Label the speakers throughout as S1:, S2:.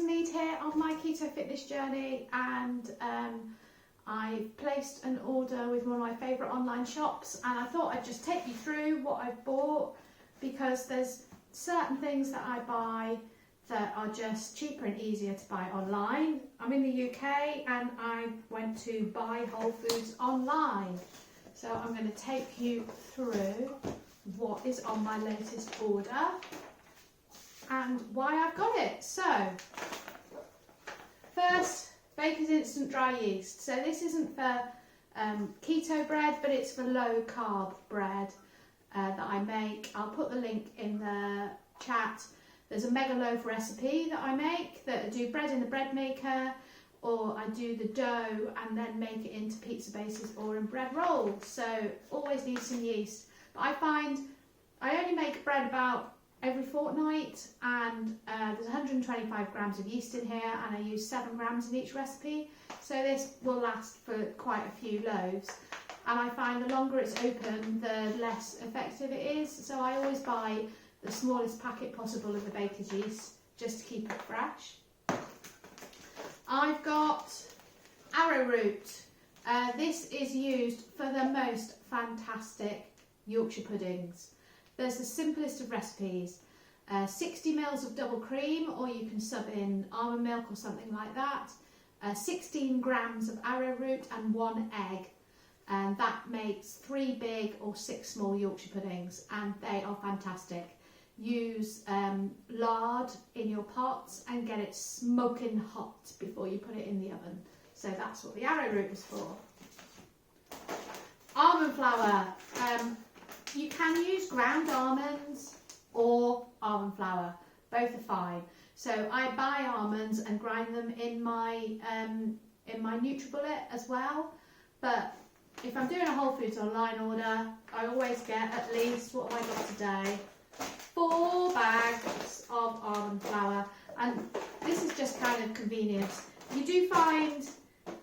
S1: in need here on my keto fitness journey, and I placed an order with one of my favourite online shops, and I thought I'd just take you through what I've bought, because there's certain things that I buy that are just cheaper and easier to buy online. I'm in the UK and I went to buy Whole Foods online. So I'm going to take you through what is on my latest order and why I've got it. So, first, Baker's Instant Dry Yeast. So this isn't for keto bread, but it's for low carb bread that I make. I'll put the link in the chat. There's a mega loaf recipe that I make, that I do bread in the bread maker, or I do the dough and then make it into pizza bases or in bread rolls. So always need some yeast. But I find I only make bread about every fortnight, and there's 125 grams of yeast in here, and I use 7 grams in each recipe. So this will last for quite a few loaves. And I find the longer it's open, the less effective it is. So I always buy the smallest packet possible of the baker's yeast, just to keep it fresh. I've got arrowroot. This is used for the most fantastic Yorkshire puddings. There's the simplest of recipes. 60 mils of double cream, or you can sub in almond milk or something like that. 16 grams of arrowroot and 1 egg. And that makes 3 big or 6 small Yorkshire puddings, and they are fantastic. Use lard in your pots and get it smoking hot before you put it in the oven. So that's what the arrowroot is for. Almond flour. You can use ground almonds or almond flour. Both are fine. So I buy almonds and grind them in my NutriBullet as well. But if I'm doing a Whole Foods online order, I always get at least, what have I got today? 4 bags of almond flour, and this is just kind of convenience. You do find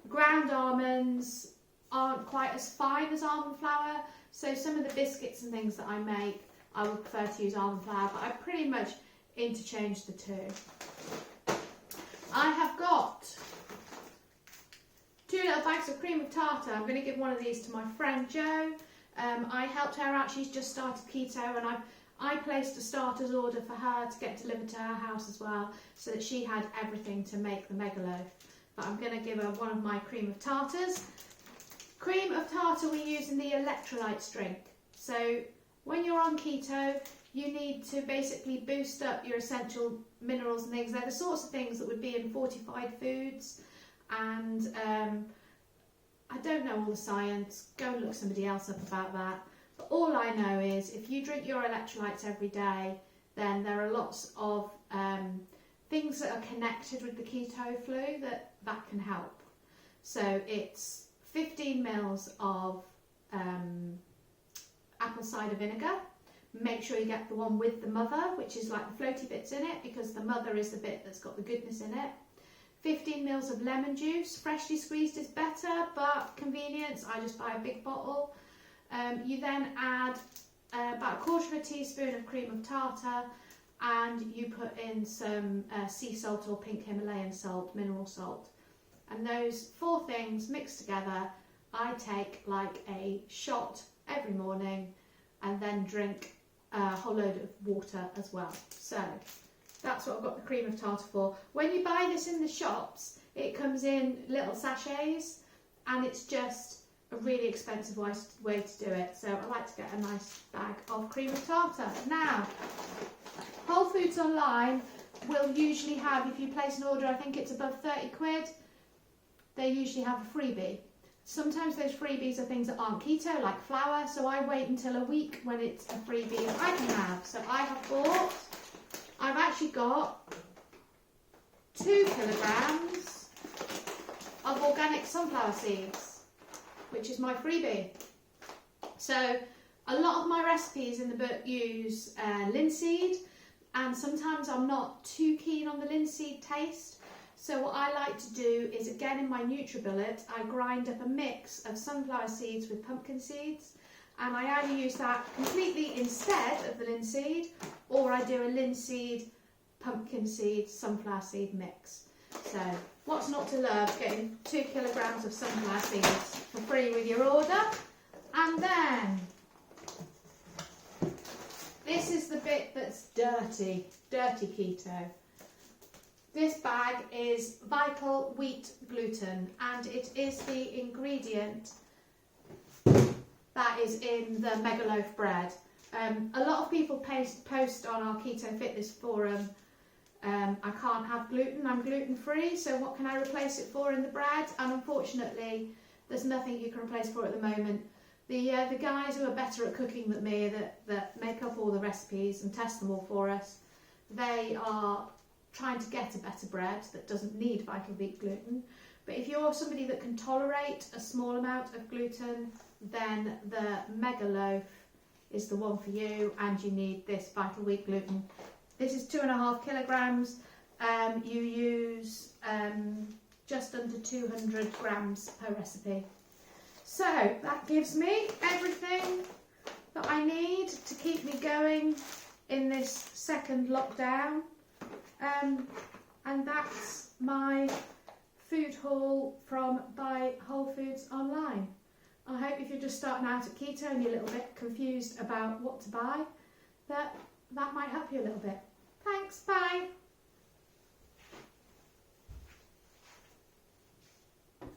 S1: ground almonds aren't quite as fine as almond flour, so some of the biscuits and things that I make, I would prefer to use almond flour, but I pretty much interchange the two. I have got 2 little bags of cream of tartar. I'm going to give one of these to my friend Jo. I helped her out. She's just started keto, and I placed a starter's order for her to get delivered to her house as well, so that she had everything to make the mega loaf. But I'm going to give her one of my cream of tartars. Cream of tartar we use in the electrolytes drink. So when you're on keto, you need to basically boost up your essential minerals and things. They're the sorts of things that would be in fortified foods. And I don't know all the science. Go and look somebody else up about that. But all I know is if you drink your electrolytes every day, then there are lots of things that are connected with the keto flow that can help. So it's 15 mils of apple cider vinegar. Make sure you get the one with the mother, which is like the floaty bits in it, because the mother is the bit that's got the goodness in it. 15 mils of lemon juice. Freshly squeezed is better, but convenience, I just buy a big bottle. You then add about 1/4 teaspoon of cream of tartar, and you put in some sea salt or pink Himalayan salt, mineral salt. And those 4 things mixed together, I take like a shot every morning, and then drink a whole load of water as well. So that's what I've got the cream of tartar for. When you buy this in the shops, it comes in little sachets, and it's just a really expensive way to do it. So I like to get a nice bag of cream of tartar. Now, Whole Foods online will usually have, if you place an order, I think it's above 30 quid, they usually have a freebie. Sometimes those freebies are things that aren't keto, like flour, so I wait until a week when it's a freebie that I can have. So I've actually got 2 kilograms of organic sunflower seeds, which is my freebie. So a lot of my recipes in the book use linseed, and sometimes I'm not too keen on the linseed taste. So what I like to do is, again in my NutriBullet, I grind up a mix of sunflower seeds with pumpkin seeds, and I either use that completely instead of the linseed, or I do a linseed pumpkin seed, sunflower seed mix. So what's not to love? Getting 2 kilograms of sunflower seeds for free with your order. And then this is the bit that's dirty keto. This bag is Vital Wheat Gluten, and it is the ingredient that is in the Mega Loaf bread. A lot of people post on our Keto Fitness forum, I can't have gluten, I'm gluten free, so what can I replace it for in the bread? And unfortunately, there's nothing you can replace for at the moment. The guys who are better at cooking than me, that make up all the recipes and test them all for us, they are trying to get a better bread that doesn't need Vital Wheat gluten. But if you're somebody that can tolerate a small amount of gluten, then the Mega Loaf is the one for you, and you need this Vital Wheat gluten. This is 2.5 kilograms. You use just under 200 grams per recipe. So that gives me everything that I need to keep me going in this second lockdown. And that's my food haul from Buy Whole Foods Online. I hope if you're just starting out at keto and you're a little bit confused about what to buy, that might help you a little bit. Thanks, bye.